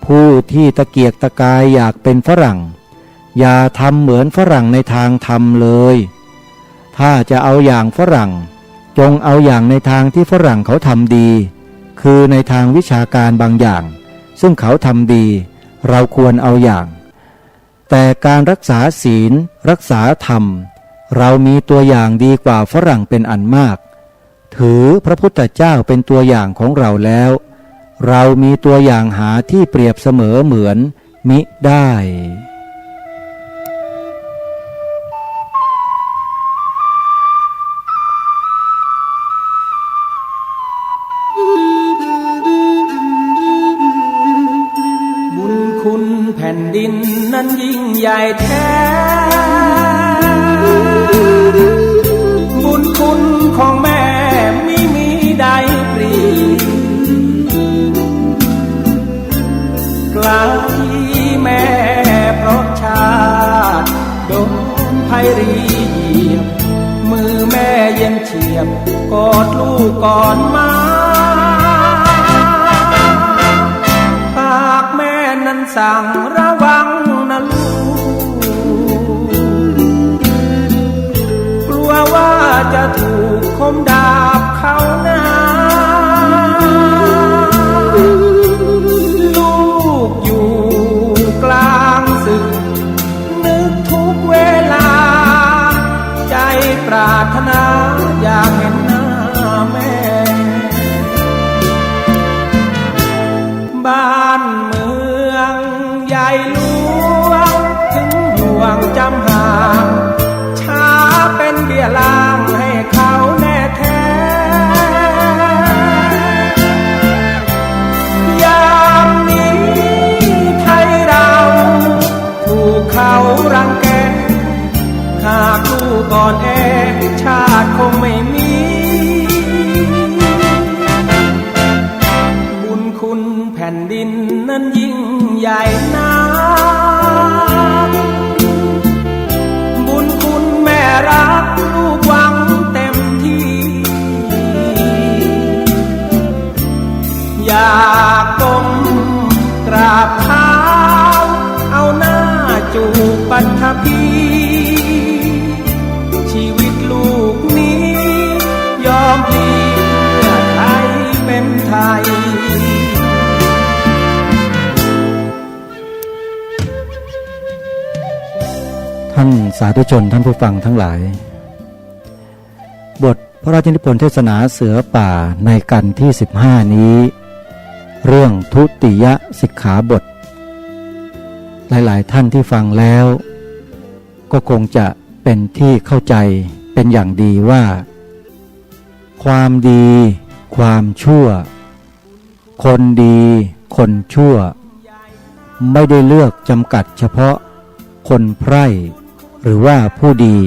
ผู้ที่ตะเกียกตะกายอยากเป็นฝรั่งอย่าทำเหมือนฝรั่งในทางธรรมเลยถ้าจะเอาอย่างฝรั่งจงเอาอย่างในทางที่ฝรั่งเขาทำดีคือในทางวิชาการบางอย่างซึ่งเขาทำดีเราควรเอาอย่างแต่การรักษาศีลรักษาธรรมเรามีตัวอย่างดีกว่าฝรั่งเป็นอันมากถือพระพุทธเจ้าเป็นตัวอย่างของเราแล้วเรามีตัวอย่างหาที่เปรียบเสมอเหมือนมิได้
แผ่นดินนั้นยิ่งใหญ่แท้บุญคุณของแม่ไม่มีใดปรีไกลแม่เพราะชาติโดนไพรีเหยียบมือแม่เย็นเฉียบกอดลูกก่อนมาปากแม่นั้นสั่งระวังนะลูกกลัวว่าจะถูกคมดาบเข้าหน้าลูกอยู่กลางศึกนึกทุกเวลาใจปรารถนาอยากเห็นหน้าแม่บ้านเมืองใหญ่หลวงถึงห่วงจำห่างช้าเป็นเบี้ยล่างให้เขาแน่แท้ยามนี้ไทยเราถูกเขารังแกหากลูกก่อนแอชาติคงไม่มีบุญคุณแผ่นดินนั้นยิ่งใหญ่นักบุญคุณแม่รักลูกหวังเต็มที่อยากก้มกราบเท้าเอาหน้าจูบปัทภีชีวิตลูกนี้ยอมพลีเพื่อไทยเป็นไทย
ท่านสาธุชนท่านผู้ฟังทั้งหลายบทพระราชนิพนธ์เทศนาเสือป่าในกันที่15นี้เรื่องทุติยสิกขาบทหลายๆท่านที่ฟังแล้วก็คงจะเป็นที่เข้าใจเป็นอย่างดีว่าความดี ความชั่วคนดีคนชั่วไม่ได้เลือกจำกัดเฉพาะคนไพร่หรือว่าผู้ดี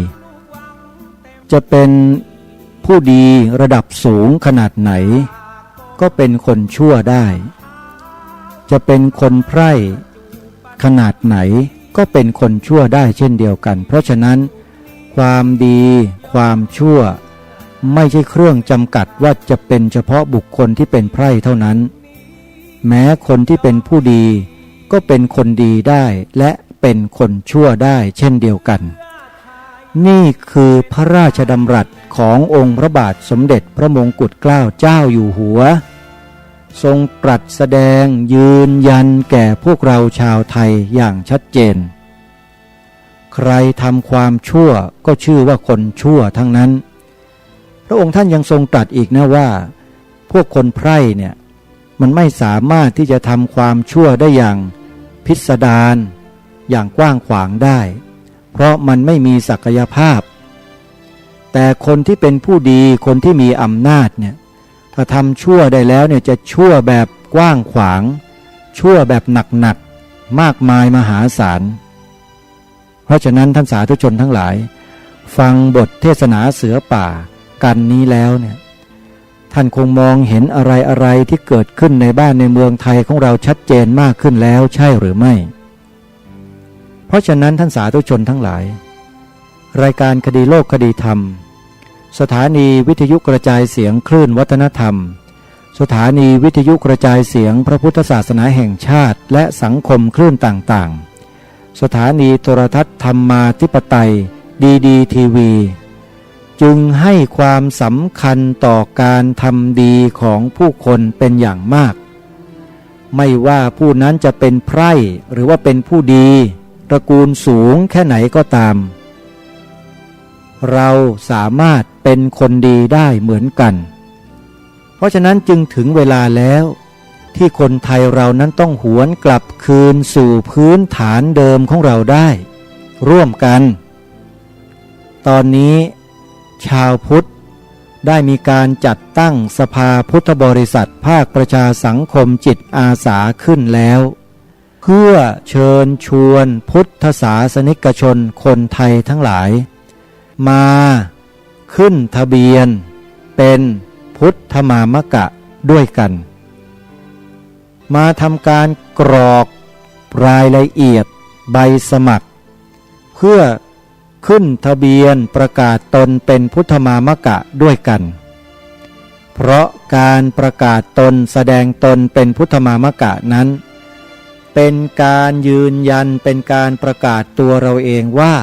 จะเป็นผู้ดีระดับสูงขนาดไหนก็เป็นคนชั่วได้จะเป็นคนไพร่ขนาดไหนก็เป็นคนชั่วได้เช่นเดียวกันเพราะฉะนั้นความดีความชั่วไม่ใช่เครื่องจำกัดว่าจะเป็นเฉพาะบุคคลที่เป็นไพร่เท่านั้นแม้คนที่เป็นผู้ดีก็เป็นคนดีได้และเป็นคนชั่วได้เช่นเดียวกันนี่คือพระราชดำรัสขององค์พระบาทสมเด็จพระมงกุฎเกล้าเจ้าอยู่หัวทรงตรัสแสดงยืนยันแก่พวกเราชาวไทยอย่างชัดเจนใครทำความชั่วก็ชื่อว่าคนชั่วทั้งนั้นพระองค์ท่านยังทรงตรัสอีกนะว่าพวกคนไพร่เนี่ยมันไม่สามารถที่จะทำความชั่วได้อย่างพิสดารอย่างกว้างขวางได้เพราะมันไม่มีศักยภาพแต่คนที่เป็นผู้ดีคนที่มีอำนาจเนี่ยถ้าทำชั่วได้แล้วเนี่ยจะชั่วแบบกว้างขวางชั่วแบบหนักๆมากมายมหาศาลเพราะฉะนั้นท่านสาธุชนทั้งหลายฟังบทเทศนาเสือป่ากันนี้แล้วเนี่ยท่านคงมองเห็นอะไรที่เกิดขึ้นในบ้านในเมืองไทยของเราชัดเจนมากขึ้นแล้วใช่หรือไม่เพราะฉะนั้นท่านสาธุชนทั้งหลายรายการคดีโลกคดีธรรมสถานีวิทยุกระจายเสียงคลื่นวัฒนธรรมสถานีวิทยุกระจายเสียงพระพุทธศาสนาแห่งชาติและสังคมคลื่นต่างๆสถานีโทรทัศน์ธรรมาธิปไตยดีทีวีจึงให้ความสำคัญต่อการทำดีของผู้คนเป็นอย่างมากไม่ว่าผู้นั้นจะเป็นไพร่หรือว่าเป็นผู้ดีตระกูลสูงแค่ไหนก็ตามเราสามารถเป็นคนดีได้เหมือนกันเพราะฉะนั้นจึงถึงเวลาแล้วที่คนไทยเรานั้นต้องหวนกลับคืนสู่พื้นฐานเดิมของเราได้ร่วมกันตอนนี้ชาวพุทธได้มีการจัดตั้งสภาพุทธบริษัทภาคประชาสังคมจิตอาสาขึ้นแล้วเพื่อเชิญชวนพุทธศาสนิกชนคนไทยทั้งหลายมาขึ้นทะเบียนเป็นพุทธมามกะด้วยกันมาทำการกรอกรายละเอียดใบสมัครเพื่อขึ้นทะเบียนประกาศตนเป็นพุทธมามกะด้วยกันเพราะการประกาศตนแสดงตนเป็นพุทธมามกะนั้นเป็นการยืนยันเป็นการประกาศตัวเราเองว่า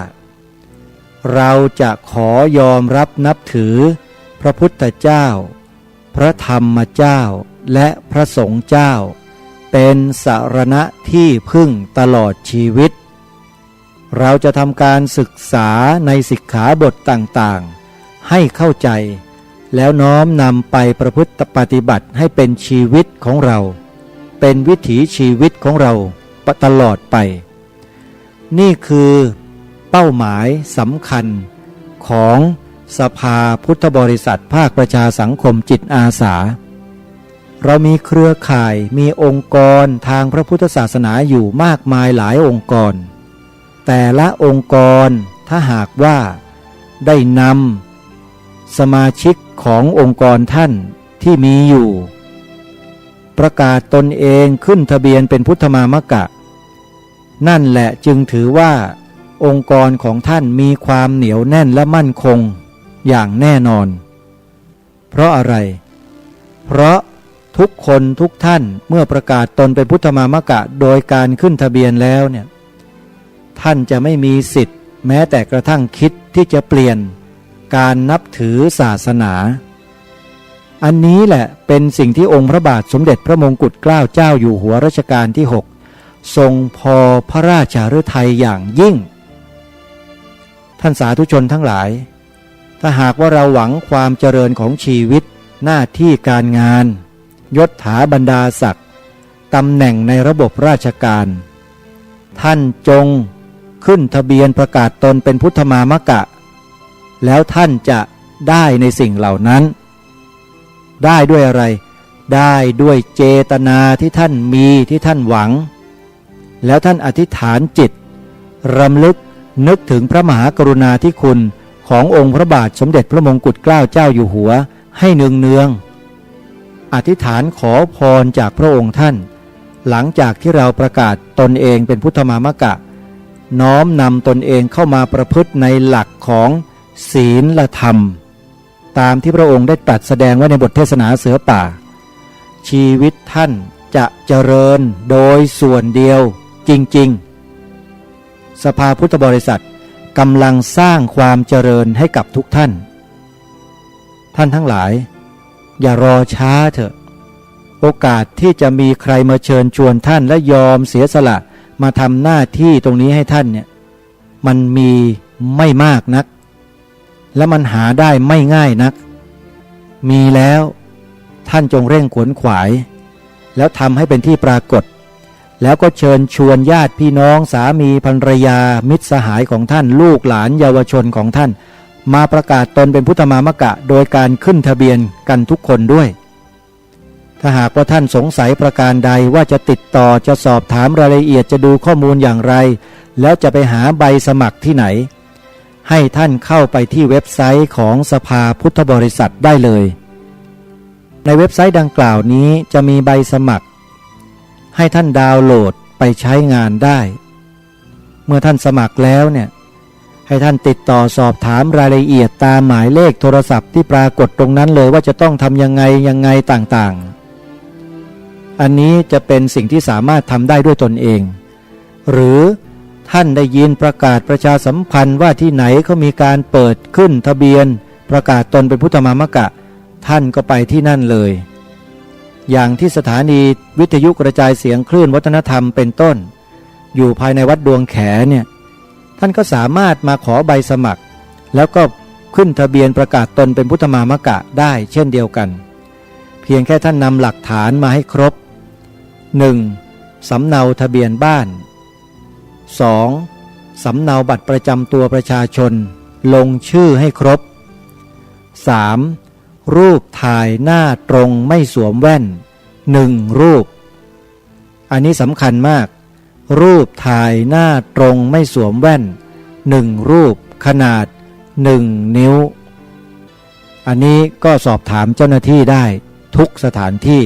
เราจะขอยอมรับนับถือพระพุทธเจ้าพระธรรมเจ้าและพระสงฆ์เจ้าเป็นสรณะที่พึ่งตลอดชีวิตเราจะทำการศึกษาในสิกขาบทต่างๆให้เข้าใจแล้วน้อมนำไปประพฤติปฏิบัติให้เป็นชีวิตของเราเป็นวิถีชีวิตของเราตลอดไปนี่คือเป้าหมายสำคัญของสภาพุทธบริษัทภาคประชาสังคมจิตอาสาเรามีเครือข่ายมีองค์กรทางพระพุทธศาสนาอยู่มากมายหลายองค์กรแต่ละองค์กรถ้าหากว่าได้นำสมาชิกขององค์กรท่านที่มีอยู่ประกาศตนเองขึ้นทะเบียนเป็นพุทธมามกะนั่นแหละจึงถือว่าองค์กรของท่านมีความเหนียวแน่นและมั่นคงอย่างแน่นอนเพราะอะไรเพราะทุกคนทุกท่านเมื่อประกาศตนเป็นพุทธมามกะโดยการขึ้นทะเบียนแล้วเนี่ยท่านจะไม่มีสิทธิ์แม้แต่กระทั่งคิดที่จะเปลี่ยนการนับถือศาสนาอันนี้แหละเป็นสิ่งที่องค์พระบาทสมเด็จพระมงกุฎเกล้าเจ้าอยู่หัวรัชกาลที่6ทรงพอพระราชฤทัยอย่างยิ่งท่านสาธุชนทั้งหลายถ้าหากว่าเราหวังความเจริญของชีวิตหน้าที่การงานยศถาบรรดาศักดิ์ตำแหน่งในระบบราชการท่านจงขึ้นทะเบียนประกาศตนเป็นพุทธมามกะแล้วท่านจะได้ในสิ่งเหล่านั้น ได้ด้วยอะไรได้ด้วยเจตนาที่ท่านมีที่ท่านหวังแล้วท่านอธิษฐานจิตรำลึกนึกถึงพระมหากรุณาธิคุณขององค์พระบาทสมเด็จพระมงกุฎเกล้าเจ้าอยู่หัวให้เนืองๆอธิษฐานขอพรจากพระองค์ท่านหลังจากที่เราประกาศตนเองเป็นพุทธมามกะน้อมนำตนเองเข้ามาประพฤติในหลักของศีลธรรมตามที่พระองค์ได้ตรัสแสดงไว้ในบทเทศนาเสือป่าชีวิตท่านจะเจริญโดยส่วนเดียวจริงๆสภาพุทธบริษัทกำลังสร้างความเจริญให้กับทุกท่านท่านทั้งหลายอย่ารอช้าเถอะโอกาสที่จะมีใครมาเชิญชวนท่านและยอมเสียสละมาทำหน้าที่ตรงนี้ให้ท่านเนี่ยมันมีไม่มากนักและมันหาได้ไม่ง่ายนักมีแล้วท่านจงเร่งขวนขวายแล้วทำให้เป็นที่ปรากฏแล้วก็เชิญชวนญาติพี่น้องสามีภรรยามิตรสหายของท่านลูกหลานเยาวชนของท่านมาประกาศตนเป็นพุทธมามกะโดยการขึ้นทะเบียนกันทุกคนด้วยถ้าหากว่าท่านสงสัยประการใดว่าจะติดต่อจะสอบถามรายละเอียดจะดูข้อมูลอย่างไรแล้วจะไปหาใบสมัครที่ไหนให้ท่านเข้าไปที่เว็บไซต์ของสภาพุทธบริษัทได้เลยในเว็บไซต์ดังกล่าวนี้จะมีใบสมัครให้ท่านดาวน์โหลดไปใช้งานได้เมื่อท่านสมัครแล้วเนี่ยให้ท่านติดต่อสอบถามรายละเอียดตามหมายเลขโทรศัพท์ที่ปรากฏตรงนั้นเลยว่าจะต้องทำยังไงต่างๆอันนี้จะเป็นสิ่งที่สามารถทำได้ด้วยตนเองหรือท่านได้ยินประกาศประชาสัมพันธ์ว่าที่ไหนเขามีการเปิดขึ้นทะเบียนประกาศตนเป็นพุทธมามกะท่านก็ไปที่นั่นเลยอย่างที่สถานีวิทยุกระจายเสียงคลื่นวัฒนธรรมเป็นต้นอยู่ภายในวัดดวงแขเนี่ยท่านก็สามารถมาขอใบสมัครแล้วก็ขึ้นทะเบียนประกาศตนเป็นพุทธมามกะได้เช่นเดียวกันเพียงแค่ท่านนำหลักฐานมาให้ครบ 1. สำเนาทะเบียนบ้าน 2. สำเนาบัตรประจำตัวประชาชนลงชื่อให้ครบ 3. รูปถ่ายหน้าตรงไม่สวมแว่น1รูปอันนี้สำคัญมากรูปถ่ายหน้าตรงไม่สวมแว่น1รูปขนาด1นิ้วอันนี้ก็สอบถามเจ้าหน้าที่ได้ทุกสถานที่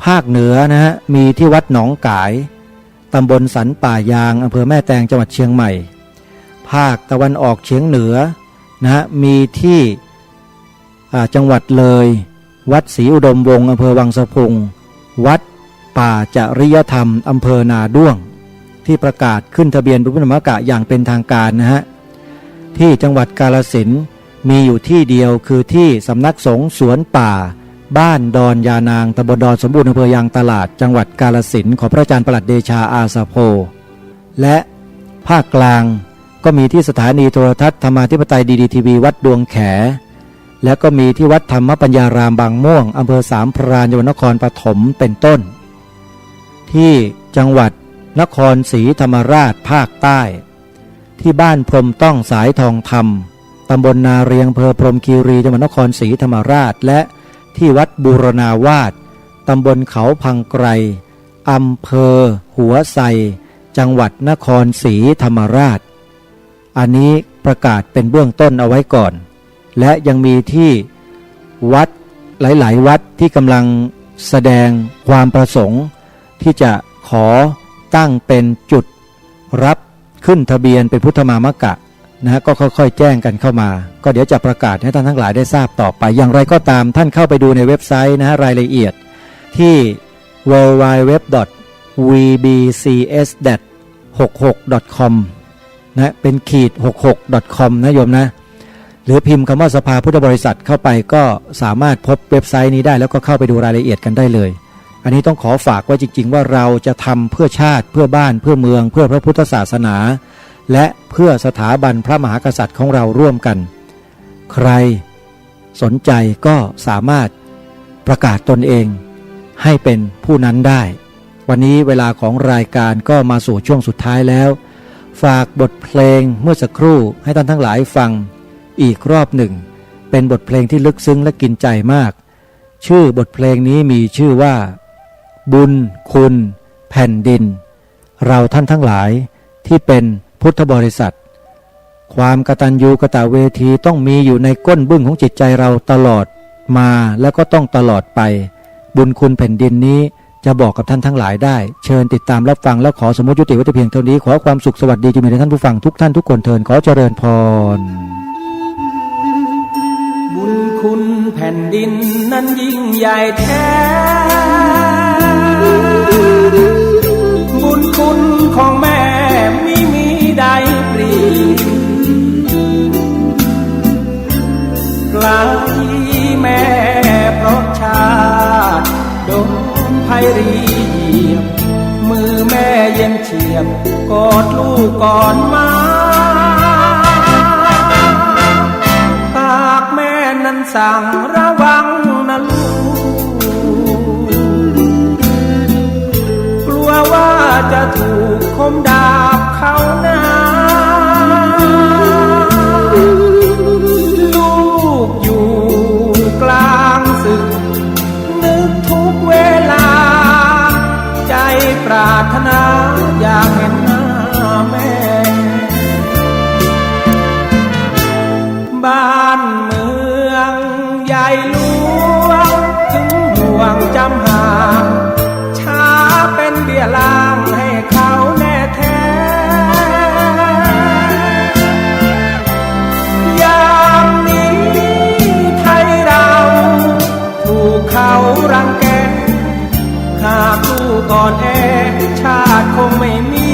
ภาคเหนือนะฮะมีที่วัดหนองกายตำบลสันป่ายางอำเภอแม่แตงจังหวัดเชียงใหม่ภาคตะวันออกเฉียงเหนือนะฮะมีที่จังหวัดเลยวัดศรีอุดมวงศ์อำเภอวังสะพุงวัดป่าจริยธรรมอำเภอนาด้วงที่ประกาศขึ้นทะเบียนเป็นพุทธมามกะอย่างเป็นทางการนะฮะที่จังหวัดกาฬสินธุ์มีอยู่ที่เดียวคือที่สำนักสงฆ์สวนป่าบ้านดอนยานางตำบลดอนสมบูรณ์อำเภอยางตลาดจังหวัดกาฬสินธุ์ของพระอาจารย์ปลัดเดชาอาสาโพและภาคกลางก็มีที่สถานีโทรทัศน์ธรรมาธิปไตยดีทีวีวัดดวงแขและก็มีที่วัดธรรมปัญญารามบางม่วงอำเภอสามพรานจังหวัดนครปฐมเป็นต้นที่จังหวัดนครศรีธรรมราชภาคใต้ที่บ้านพรมต้องสายทองธรรมตำบลนาเรียงอำเภอพรหมคีรีจังหวัดนครศรีธรรมราชและที่วัดบูรณาวาสตำบลเขาพังไกรอำเภอหัวไซจังหวัดนครศรีธรรมราชอันนี้ประกาศเป็นเบื้องต้นเอาไว้ก่อนและยังมีที่วัดหลายๆวัดที่กำลังแสดงความประสงค์ที่จะขอตั้งเป็นจุดรับขึ้นทะเบียนเป็นพุทธมามกะนะก็ค่อยๆแจ้งกันเข้ามาก็เดี๋ยวจะประกาศให้ท่านทั้งหลายได้ทราบต่อไปอย่างไรก็ตามท่านเข้าไปดูในเว็บไซต์นะรายละเอียดที่ www.vbcs-66.com นะเป็น-66.com นะโยมนะหรือพิมพ์คำว่าสภาพุทธบริษัทเข้าไปก็สามารถพบเว็บไซต์นี้ได้แล้วก็เข้าไปดูรายละเอียดกันได้เลยอันนี้ต้องขอฝากไว้จริงๆว่าเราจะทำเพื่อชาติเพื่อบ้านเพื่อเมืองเพื่อพระพุทธศาสนาและเพื่อสถาบันพระมหากษัตริย์ของเราร่วมกันใครสนใจก็สามารถประกาศตนเองให้เป็นผู้นั้นได้วันนี้เวลาของรายการก็มาสู่ช่วงสุดท้ายแล้วฝากบทเพลงเมื่อสักครู่ให้ท่านทั้งหลายฟังอีกรอบหนึ่งเป็นบทเพลงที่ลึกซึ้งและกินใจมาก ชื่อบทเพลงนี้มีชื่อว่าบุญคุณแผ่นดินเราท่านทั้งหลายที่เป็นพุทธบริษัทความกตัญญูกตเวทีต้องมีอยู่ในก้นบึ้งของจิตใจเราตลอดมาแล้วก็ต้องตลอดไปบุญคุณแผ่นดินนี้จะบอกกับท่านทั้งหลายได้เชิญติดตามรับฟังและขอสมมติยุติไว้แต่เพียงเท่านี้ขอความสุขสวัสดีจงมีแด่ท่านผู้ฟังทุกท่านทุกคนเทินขอเจริญพร
บุญคุณแผ่นดินนั้นยิ่งใหญ่แท้บุญคุณของแม่ไม่มีใดเปรียบไกลแม่เพราะชาติโดนไพรีเหยียบมือแม่เย็นเฉียบกอดลูกก่อนมาปากแม่นั้นสั่งระวังนะลูกกลัวว่าจะถูกคมดาบเข้าหน้าลูกอยู่กลางศึกนึกทุกเวลาใจปรารถนาอยากเห็นหน้าแม่บ้านเมืองใหญ่หลวงถึงห่วงจำห่างช้าเป็นเบี้ยล่างให้เขาแน่แท้ยามนี้ไทยเราถูกเขารังแกหากลูกก่อนแอชาติคงไม่มี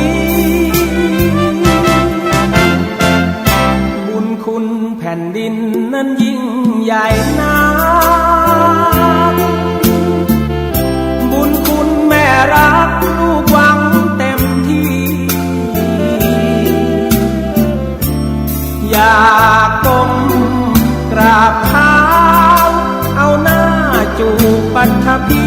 บุญคุณแผ่นดินนั้นยิ่งใหญ่นักบุญคุณแม่รักลูกหวังเต็มที่อยากก้มกราบเท้าเอาหน้าจูบปัทภี